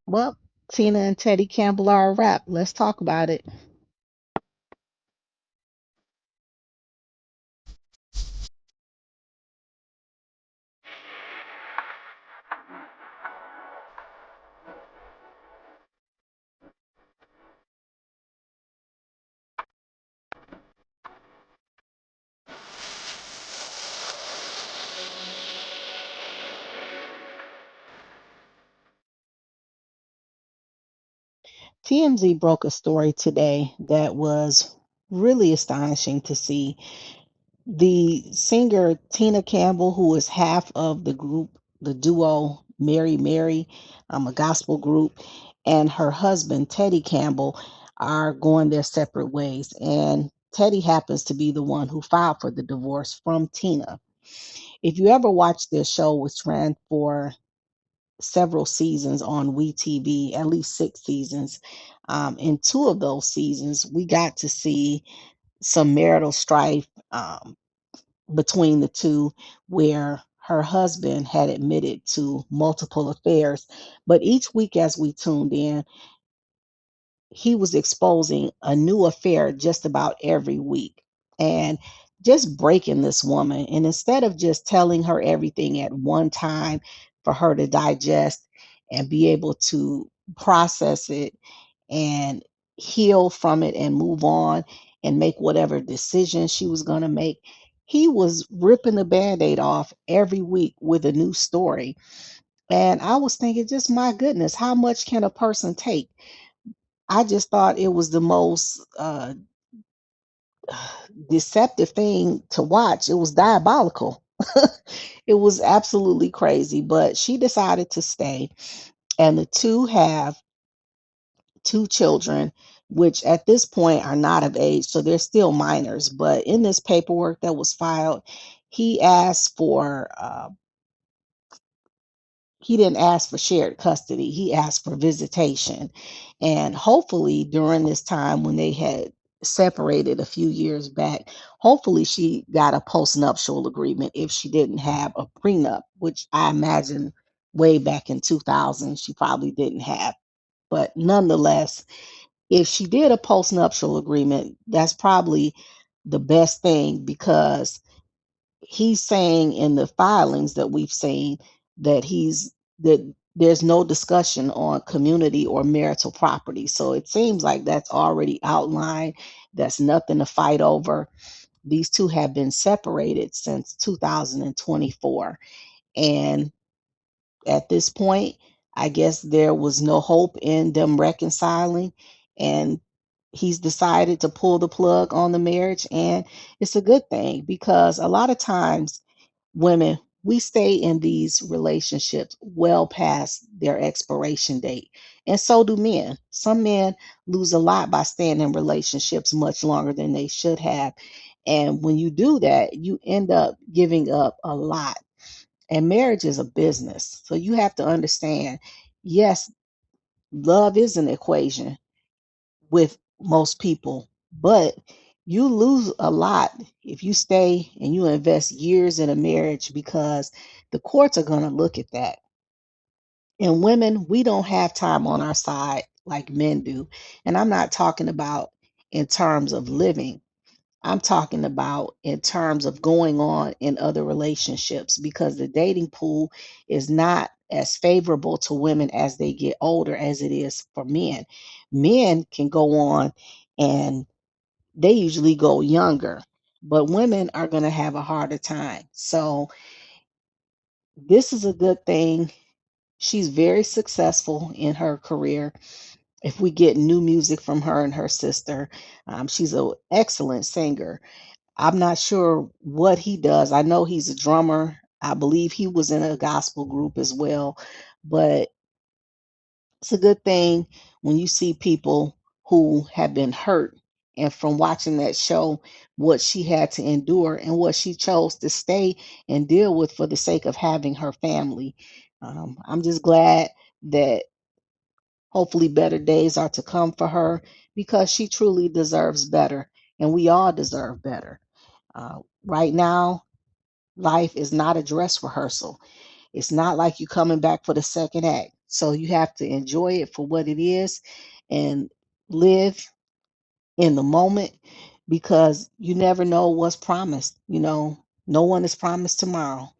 Well, Tina and Teddy Campbell are a wrap. Let's talk about it. TMZ broke a story today that was really astonishing to see. The singer Tina Campbell, who is half of the group, the duo Mary Mary, a gospel group, and her husband Teddy Campbell are going their separate ways. And Teddy happens to be the one who filed for the divorce from Tina. If you ever watched their show, which ran for several seasons on WeTV, at least 6 seasons. In two of those seasons, we got to see some marital strife between the two, where her husband had admitted to multiple affairs. But each week, as we tuned in, he was exposing a new affair just about every week and just breaking this woman. And instead of just telling her everything at one time for her to digest and be able to process it and heal from it and move on and make whatever decision she was going to make, he was ripping the band aid off every week with a new story. And I was thinking, just my goodness, how much can a person take? I just thought it was the most deceptive thing to watch. It was diabolical. It was absolutely crazy, but she decided to stay. And the two have two children, which at this point are not of age, so they're still minors. But in this paperwork that was filed, he asked for he didn't ask for shared custody. He asked for visitation. And hopefully, during this time when they had separated a few years back, hopefully she got a postnuptial agreement if she didn't have a prenup, which I imagine way back in 2000 she probably didn't have. But nonetheless, if she did a postnuptial agreement, that's probably the best thing because he's saying in the filings that we've seen that there's no discussion on community or marital property. So it seems like that's already outlined. That's nothing to fight over. These two have been separated since 2024. And at this point, I guess there was no hope in them reconciling. And he's decided to pull the plug on the marriage. And it's a good thing because a lot of times women, we stay in these relationships well past their expiration date. And so do men. Some men lose a lot by staying in relationships much longer than they should have. And when you do that, you end up giving up a lot. And marriage is a business. So you have to understand, yes, love is an equation with most people, but you lose a lot if you stay and you invest years in a marriage because the courts are going to look at that. And women, we don't have time on our side like men do. And I'm not talking about in terms of living. I'm talking about in terms of going on in other relationships because the dating pool is not as favorable to women as they get older as it is for men. Men can go on and they usually go younger, but women are going to have a harder time. So, this is a good thing. She's very successful in her career. If we get new music from her and her sister, she's an excellent singer. I'm not sure what he does. I know he's a drummer. I believe he was in a gospel group as well. But it's a good thing when you see people who have been hurt. And from watching that show, what she had to endure and what she chose to stay and deal with for the sake of having her family. I'm just glad that hopefully better days are to come for her because she truly deserves better. And we all deserve better. Right now, life is not a dress rehearsal. It's not like you coming back for the second act. So you have to enjoy it for what it is and live in the moment, because you never know what's promised. No one is promised tomorrow.